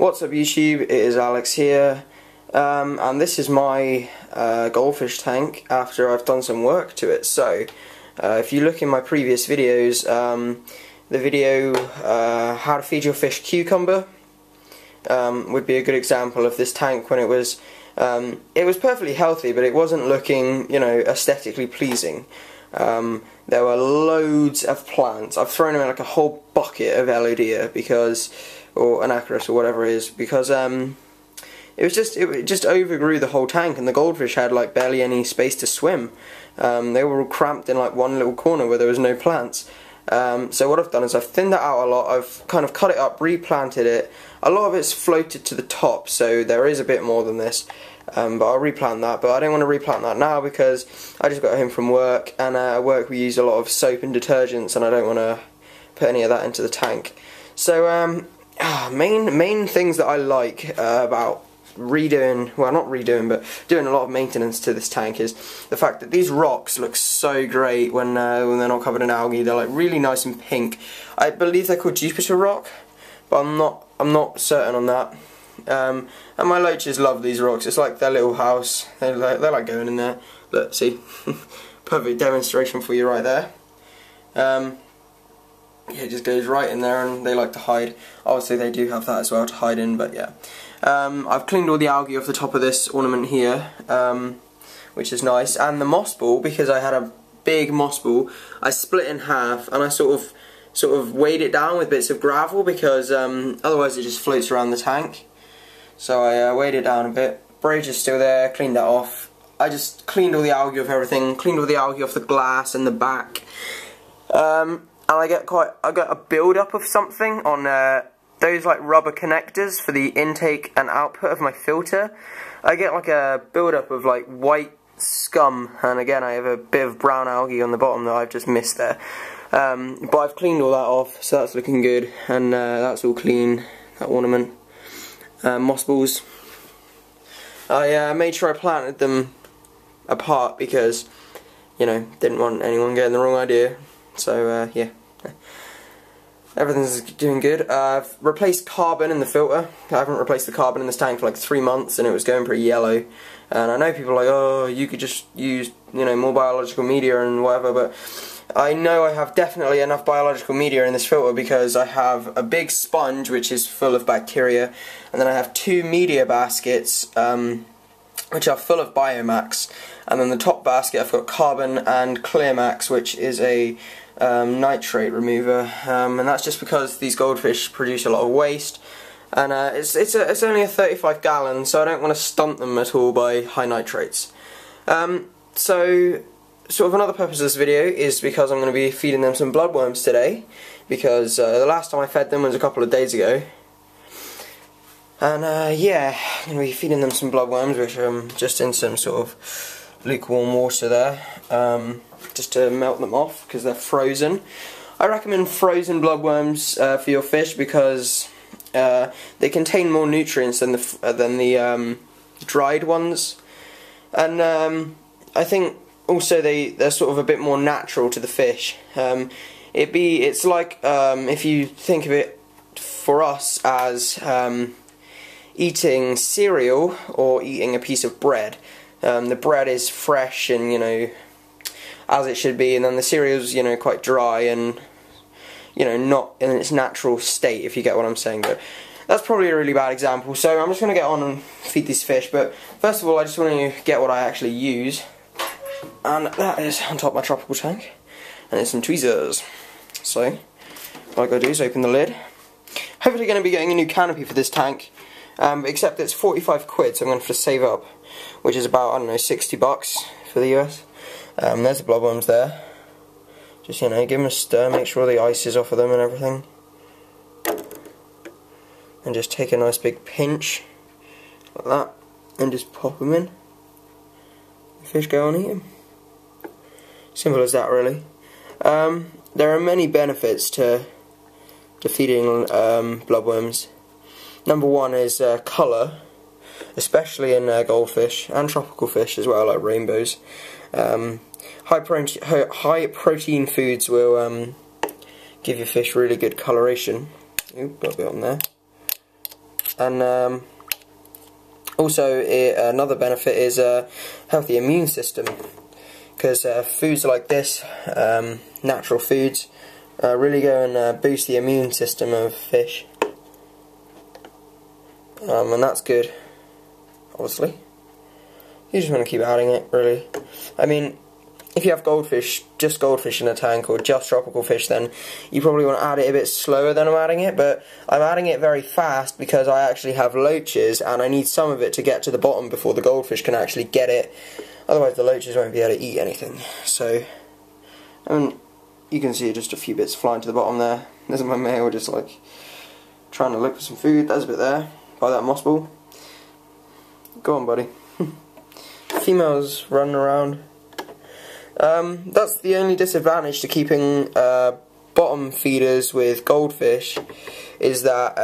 What's up YouTube, it is Alex here, and this is my goldfish tank after I've done some work to it. So, if you look in my previous videos, the video how to feed your fish cucumber would be a good example of this tank when it was perfectly healthy, but it wasn't looking, you know, aesthetically pleasing. There were loads of plants. I've thrown them in like a whole bucket of Elodea because, or Anacris or whatever it is, because it just overgrew the whole tank, and the goldfish had like barely any space to swim. They were all cramped in like one little corner where there was no plants. So what I've done is I've thinned that out a lot. I've kind of cut it up, replanted it. A lot of it's floated to the top, so there is a bit more than this. But I'll replant that, but I don't want to replant that now because I just got home from work, and at work we use a lot of soap and detergents, and I don't want to put any of that into the tank. So main things that I like about redoing, well, not redoing, but doing a lot of maintenance to this tank is the fact that these rocks look so great when they're not covered in algae. They're like really nice and pink. I believe they're called Jupiter rock, but I'm not certain on that. And my loaches love these rocks. It's like their little house. They like going in there. Look, see, perfect demonstration for you right there. Yeah, it just goes right in there, and they like to hide. Obviously they do have that as well to hide in, but yeah. I've cleaned all the algae off the top of this ornament here, which is nice. And the moss ball, because I had a big moss ball, I split in half, and I sort of weighed it down with bits of gravel, because otherwise it just floats around the tank. So I weighed it down a bit. Braid's is still there, cleaned that off. I just cleaned all the algae off everything, cleaned all the algae off the glass and the back. And I get a build-up of something on those like rubber connectors for the intake and output of my filter. I get like a build-up of like white scum, and again I have a bit of brown algae on the bottom that I've just missed there. But I've cleaned all that off, so that's looking good, and that's all clean, that ornament. Moss balls, I made sure I planted them apart because, you know, didn't want anyone getting the wrong idea. So yeah, everything's doing good. I've replaced carbon in the filter. I haven't replaced the carbon in this tank for like 3 months, and it was going pretty yellow. And I know people are like, oh, you could just use, you know, more biological media and whatever, but I know I have definitely enough biological media in this filter because I have a big sponge which is full of bacteria, and then I have 2 media baskets which are full of Biomax, and then the top basket I've got carbon and Clearmax, which is a nitrate remover, and that's just because these goldfish produce a lot of waste, and it's only a 35 gallon, so I don't want to stunt them at all by high nitrates. So sort of another purpose of this video is because I'm going to be feeding them some bloodworms today, because the last time I fed them was a couple of days ago. And yeah, I'm going to be feeding them some bloodworms, which are just in some sort of lukewarm water there, just to melt them off because they're frozen. I recommend frozen bloodworms for your fish because they contain more nutrients than the dried ones, and I think also they're sort of a bit more natural to the fish. It's like if you think of it for us as eating cereal or eating a piece of bread. The bread is fresh and, you know, as it should be, and then the cereal's, you know, quite dry and, you know, not in its natural state, if you get what I'm saying. But that's probably a really bad example, so I'm just going to get on and feed these fish. But first of all, I just want to get what I actually use, and that is on top of my tropical tank, and it's some tweezers. So what I gotta do is open the lid. Hopefully going to be getting a new canopy for this tank, except it's 45 quid, so I'm going to have to save up, which is about, I don't know, 60 bucks for the US. There's the bloodworms there. Just, you know, give them a stir, make sure the ice is off of them and everything, and just take a nice big pinch like that and just pop them in. The fish go and eat them. Simple as that, really. There are many benefits to feeding bloodworms. Number one is colour, especially in goldfish and tropical fish as well, like rainbows. High protein foods will give your fish really good coloration. Ooh, got a bit on there. and also another benefit is a healthy immune system, because foods like this, natural foods, really go and boost the immune system of fish, and that's good, obviously. You just want to keep adding it, really. I mean, if you have goldfish, just goldfish in a tank, or just tropical fish, then you probably want to add it a bit slower than I'm adding it, but I'm adding it very fast because I actually have loaches, and I need some of it to get to the bottom before the goldfish can actually get it. Otherwise the loaches won't be able to eat anything. So, you can see just a few bits flying to the bottom there. There's my male just like trying to look for some food. There's a bit there by that moss ball. Go on, buddy. Females running around. That's the only disadvantage to keeping bottom feeders with goldfish, is that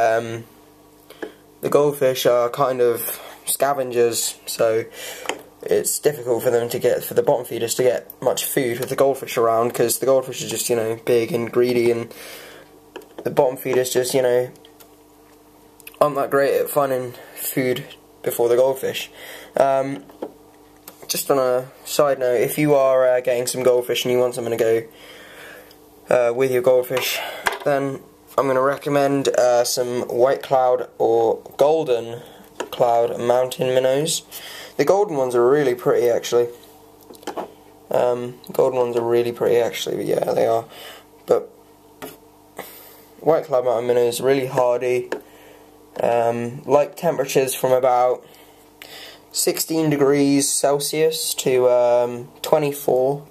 the goldfish are kind of scavengers, so it's difficult for them to get, for the bottom feeders to get much food with the goldfish around, because the goldfish are just, you know, big and greedy, and the bottom feeders just, you know, aren't that great at finding food before the goldfish. Just on a side note, if you are getting some goldfish and you want something to go with your goldfish, then I'm going to recommend some white cloud or golden cloud mountain minnows. The golden ones are really pretty, actually. Golden ones are really pretty, actually, but yeah, they are. But white cloud mountain minnows are really hardy. Like temperatures from about 16 degrees Celsius to 24.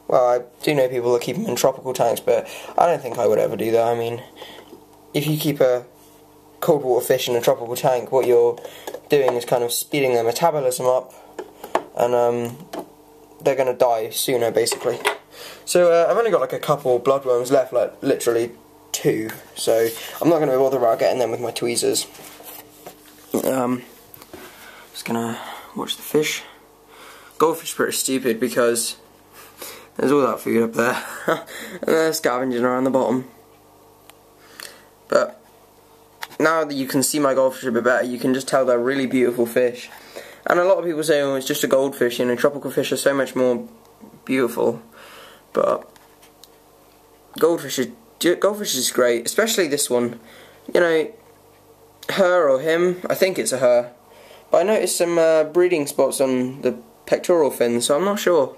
Well, I do know people that keep them in tropical tanks, but I don't think I would ever do that. I mean, if you keep a cold water fish in a tropical tank, what you're doing is kind of speeding their metabolism up, and they're going to die sooner, basically. So I've only got like a couple bloodworms left, like literally 2, so I'm not going to bother about getting them with my tweezers. Just gonna watch the fish. Goldfish are pretty stupid because there's all that food up there and they're scavenging around the bottom. But now that you can see my goldfish a bit better, you can just tell they're really beautiful fish. And a lot of people say, oh, it's just a goldfish, you know, tropical fish are so much more beautiful. But goldfish is great, especially this one. You know, her or him, I think it's a her. But I noticed some breeding spots on the pectoral fin, so I'm not sure.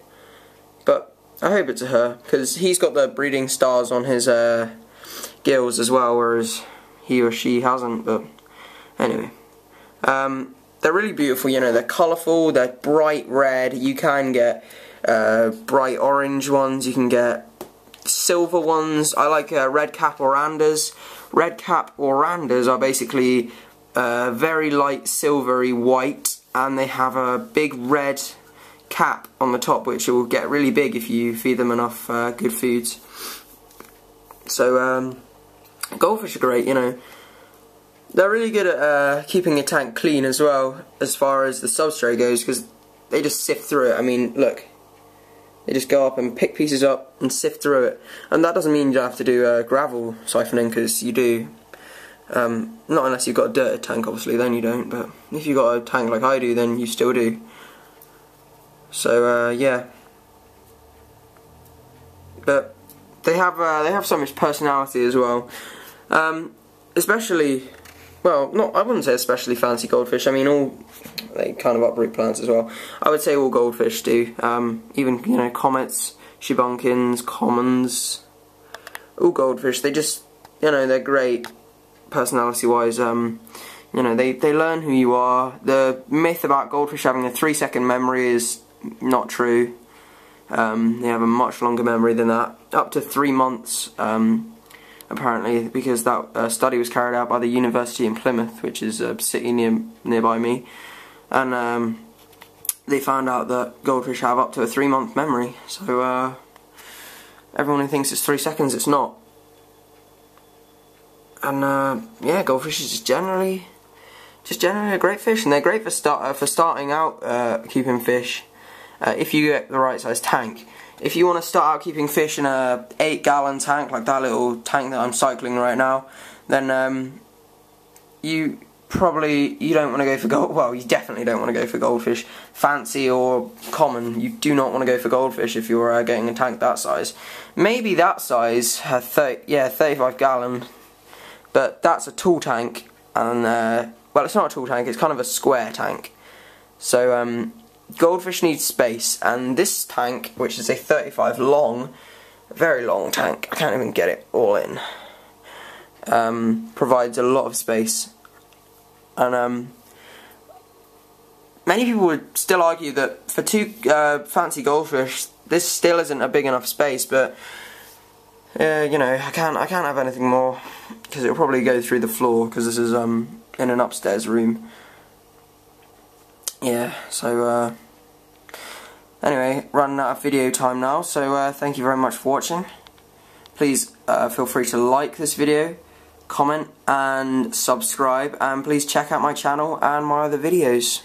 But I hope it's a her, because he's got the breeding stars on his gills as well, whereas he or she hasn't. But anyway, they're really beautiful. You know, they're colourful, they're bright red. You can get bright orange ones, you can get silver ones. I like red cap orandas. Red cap orandas are basically very light silvery white, and they have a big red cap on the top, which will get really big if you feed them enough good foods. So goldfish are great, you know. They're really good at keeping your tank clean as well, as far as the substrate goes, because they just sift through it. I mean, look, they just go up and pick pieces up and sift through it. And that doesn't mean you have to do gravel siphoning, because you do. Not unless you've got a dirted tank, obviously, then you don't, but if you've got a tank like I do, then you still do. So, yeah. But they have so much personality as well. Especially, well, I wouldn't say especially fancy goldfish. I mean, they kind of uproot plants as well. I would say all goldfish do. Even, you know, comets, shibunkins, commons, all goldfish. They just, you know, they're great. Personality-wise, you know, they learn who you are. The myth about goldfish having a 3-second memory is not true. They have a much longer memory than that, up to 3 months, apparently, because that study was carried out by the University in Plymouth, which is a city nearby me, and they found out that goldfish have up to a 3-month memory. So everyone who thinks it's 3 seconds, it's not. And yeah, goldfish is just generally a great fish, and they're great for starting out keeping fish. If you get the right size tank. If you want to start out keeping fish in a 8-gallon tank, like that little tank that I'm cycling right now, then you probably you don't want to go for well, you definitely don't want to go for goldfish. Fancy or common, you do not want to go for goldfish if you're getting a tank that size. Maybe that size, 35 gallon, but that's a tall tank, and well, it's not a tall tank, it's kind of a square tank. So goldfish needs space, and this tank, which is a 35 long, very long tank, I can't even get it all in, provides a lot of space. And many people would still argue that for two fancy goldfish, this still isn't a big enough space, but you know, I can't have anything more because it'll probably go through the floor, because this is in an upstairs room. Yeah, so anyway, running out of video time now, so thank you very much for watching. Please feel free to like this video, comment and subscribe, and please check out my channel and my other videos.